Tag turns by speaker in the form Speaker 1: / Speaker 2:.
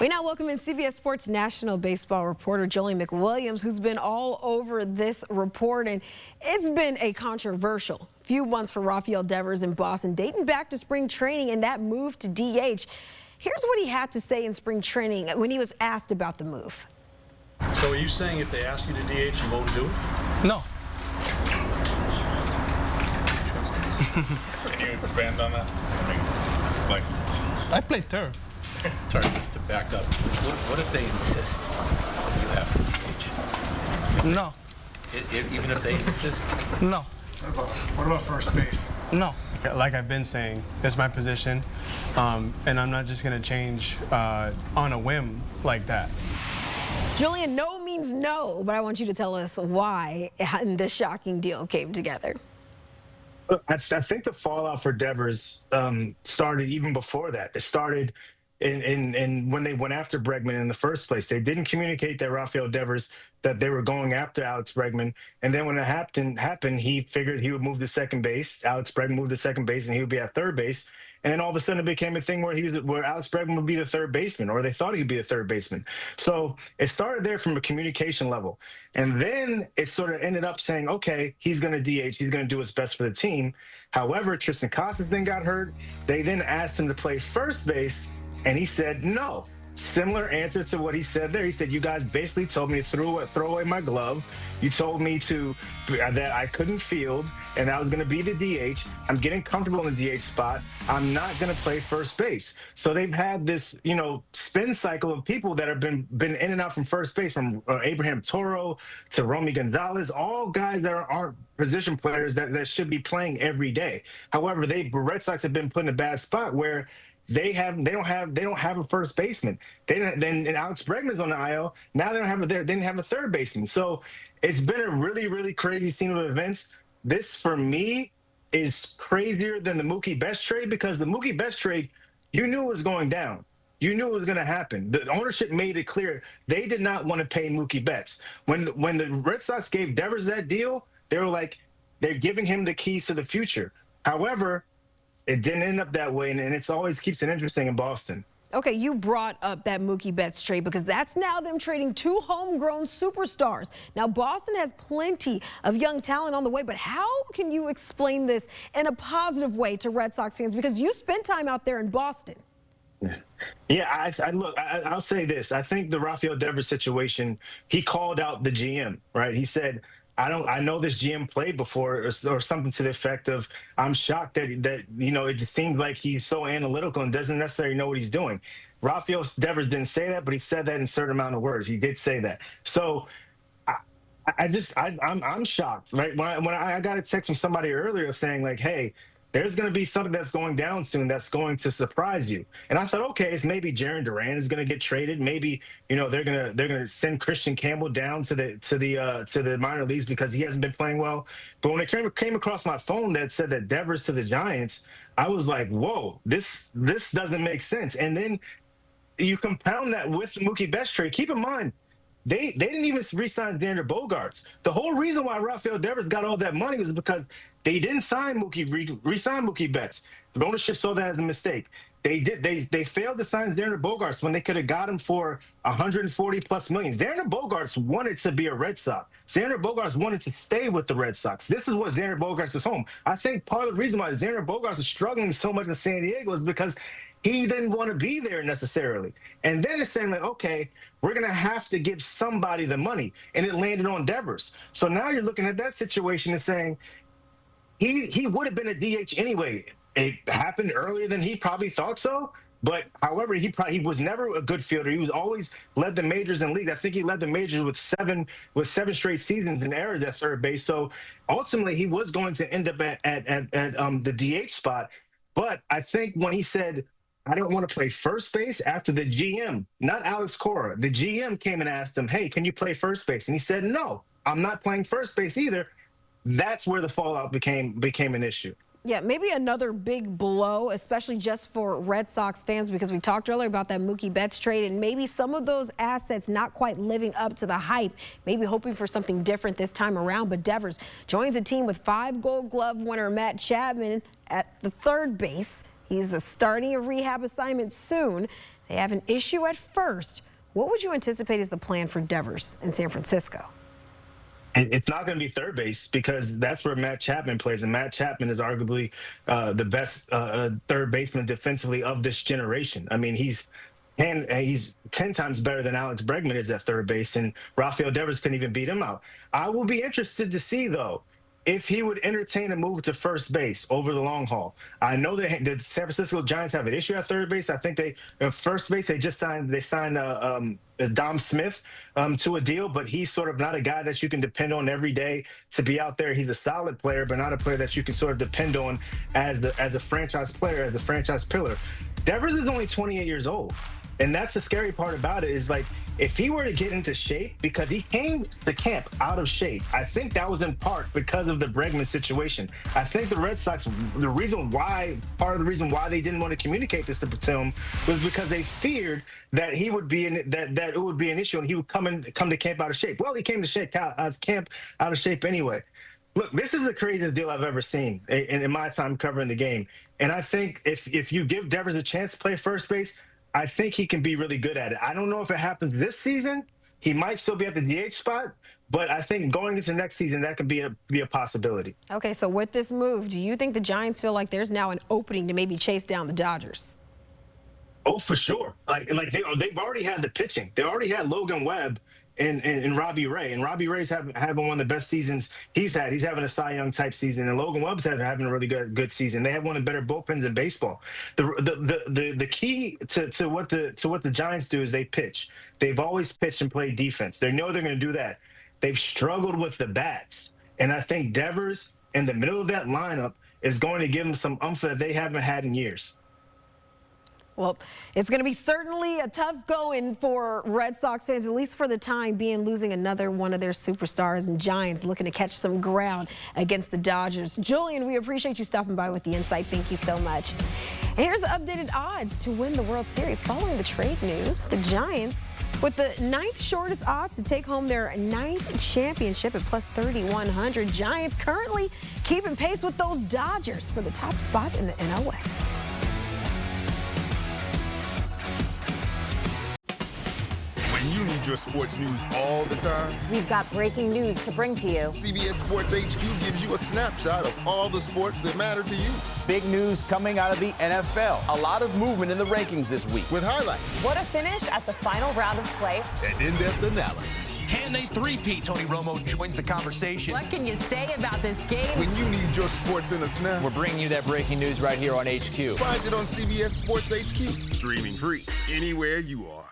Speaker 1: We now welcome in CBS Sports national baseball reporter Julian McWilliams, who's been all over this report, and it's been a controversial few months for Rafael Devers in Boston, dating back to spring training and that move to DH. Here's what he had to say in spring training when he was asked about the move.
Speaker 2: So are you saying if they ask you to DH, you won't do it?
Speaker 3: No.
Speaker 4: Can you expand on that?
Speaker 3: I play third.
Speaker 4: Sorry, just to back up. What if they insist you have to DH?
Speaker 3: No.
Speaker 4: Even if they insist?
Speaker 3: No.
Speaker 5: What about first base?
Speaker 3: No.
Speaker 6: Like I've been saying, it's my position, and I'm not just going to change on a whim like that.
Speaker 1: Julian, no means no, but I want you to tell us why this shocking deal came together.
Speaker 5: I think the fallout for Devers started even before that. It started in when they went after Bregman in the first place. They didn't communicate that Rafael Devers, that they were going after Alex Bregman. And then when it happened, he figured he would move to second base. Alex Bregman moved to second base, and he would be at third base. And then all of a sudden it became a thing where Alex Bregman would be the third baseman, or they thought he'd be the third baseman. So it started there from a communication level. And then it sort of ended up saying, okay, he's going to DH. He's going to do what's best for the team. However, Tristan Casas then got hurt. They then asked him to play first base, and he said no. Similar answer to what he said there. He said, you guys basically told me to throw away my glove. You told me that I couldn't field, and I was going to be the DH. I'm getting comfortable in the DH spot. I'm not going to play first base. So they've had this, spin cycle of people that have been in and out from first base, from Abraham Toro to Romy Gonzalez, all guys that aren't position players that should be playing every day. However, the Red Sox have been put in a bad spot where they don't have a then Alex Bregman's on the IL. Now they didn't have a third baseman. So it's been a really, really crazy scene of events. This, for me, is crazier than the Mookie Betts trade, because the Mookie Betts trade, you knew it was going down. You knew it was going to happen. The ownership made it clear they did not want to pay Mookie Betts. When the Red Sox gave Devers that deal, they were like, they're giving him the keys to the future. However, it didn't end up that way, and it always keeps it interesting in Boston.
Speaker 1: Okay, you brought up that Mookie Betts trade because that's now them trading two homegrown superstars. Now, Boston has plenty of young talent on the way, but how can you explain this in a positive way to Red Sox fans? Because you spent time out there in Boston.
Speaker 5: Yeah, I'll say this. I think the Rafael Devers situation, he called out the GM, right? He said, I know this GM played before, or something to the effect of, I'm shocked that it just seems like he's so analytical and doesn't necessarily know what he's doing. Rafael Devers didn't say that, but he said that in a certain amount of words. He did say that. So I'm shocked, right? When I got a text from somebody earlier saying like, hey, there's going to be something that's going down soon that's going to surprise you. And I thought, okay, it's maybe Jarren Duran is going to get traded. Maybe, they're going to send Christian Campbell down to the minor leagues because he hasn't been playing well. But when it came across my phone that said that Devers to the Giants, I was like, whoa, this doesn't make sense. And then you compound that with the Mookie Betts trade. Keep in mind, they didn't even re-sign Xander Bogaerts. The whole reason why Rafael Devers got all that money was because they didn't re-sign Mookie Betts. The ownership saw that as a mistake. They failed to sign Xander Bogaerts when they could have got him for $140+ million. Xander Bogaerts wanted to be a Red Sox. Xander Bogaerts wanted to stay with the Red Sox. This is what Xander Bogaerts is home. I think part of the reason why Xander Bogaerts is struggling so much in San Diego is because he didn't want to be there necessarily. And then it's saying like, okay, we're going to have to give somebody the money. And it landed on Devers. So now you're looking at that situation and saying he would have been a DH anyway. It happened earlier than he probably thought so. But however, he was never a good fielder. He was always led the majors in league. I think he led the majors with seven straight seasons in errors at third base. So ultimately, he was going to end up at the DH spot. But I think when he said, I don't want to play first base, after the GM, not Alex Cora, the GM came and asked him, hey, can you play first base? And he said, no, I'm not playing first base either. That's where the fallout became an issue.
Speaker 1: Yeah, maybe another big blow, especially just for Red Sox fans, because we talked earlier about that Mookie Betts trade and maybe some of those assets not quite living up to the hype, maybe hoping for something different this time around. But Devers joins a team with 5 Gold Glove winner Matt Chapman at the third base. He's starting a rehab assignment soon. They have an issue at first. What would you anticipate is the plan for Devers in San Francisco?
Speaker 5: It's not going to be third base because that's where Matt Chapman plays, and Matt Chapman is arguably the best third baseman defensively of this generation. I mean, he's 10 times better than Alex Bregman is at third base, and Rafael Devers couldn't even beat him out. I will be interested to see, though, if he would entertain a move to first base over the long haul. I know that the San Francisco Giants have an issue at third base. I think at first base they signed Dom Smith to a deal, but he's sort of not a guy that you can depend on every day to be out there. He's a solid player, but not a player that you can sort of depend on as a franchise player, as a franchise pillar. Devers is only 28 years old. And that's the scary part about it is, like, if he were to get into shape, because he came to camp out of shape, I think that was in part because of the Bregman situation. I think the Red Sox, part of the reason why they didn't want to communicate this to him was because they feared that he would be that it would be an issue and he would come to camp out of shape. Well, he came to camp out of shape anyway. Look, this is the craziest deal I've ever seen in my time covering the game. And I think if you give Devers a chance to play first base, I think he can be really good at it. I don't know if it happens this season. He might still be at the DH spot, but I think going into next season, that could be a possibility.
Speaker 1: Okay, so with this move, do you think the Giants feel like there's now an opening to maybe chase down the Dodgers?
Speaker 5: Oh, for sure. Like they've already had the pitching. They already had Logan Webb and Robbie Ray. And Robbie Ray's having one of the best seasons he's had. He's having a Cy Young type season, and Logan Webb's having a really good season. They have one of the better bullpens in baseball. The key to what the Giants do is they pitch. They've always pitched and played defense. They know they're going to do that. They've struggled with the bats, and I think Devers in the middle of that lineup is going to give them some oomph that they haven't had in years.
Speaker 1: Well, it's going to be certainly a tough going for Red Sox fans, at least for the time being, losing another one of their superstars, and Giants looking to catch some ground against the Dodgers. Julian, we appreciate you stopping by with the insight. Thank you so much. And here's the updated odds to win the World Series. Following the trade news, the Giants with the 9th shortest odds to take home their 9th championship at plus 3,100. Giants currently keeping pace with those Dodgers for the top spot in the NL West.
Speaker 7: You need your sports news all the time.
Speaker 8: We've got breaking news to bring to you.
Speaker 7: CBS Sports HQ gives you a snapshot of all the sports that matter to you.
Speaker 9: Big news coming out of the NFL. A lot of movement in the rankings this week.
Speaker 7: With highlights.
Speaker 8: What a finish at the final round of play.
Speaker 7: And in-depth analysis.
Speaker 10: Can they three-peat? Tony Romo joins the conversation.
Speaker 8: What can you say about this game?
Speaker 7: When you need your sports in a snap.
Speaker 9: We're bringing you that breaking news right here on HQ.
Speaker 7: Find it on CBS Sports HQ. Streaming free anywhere you are.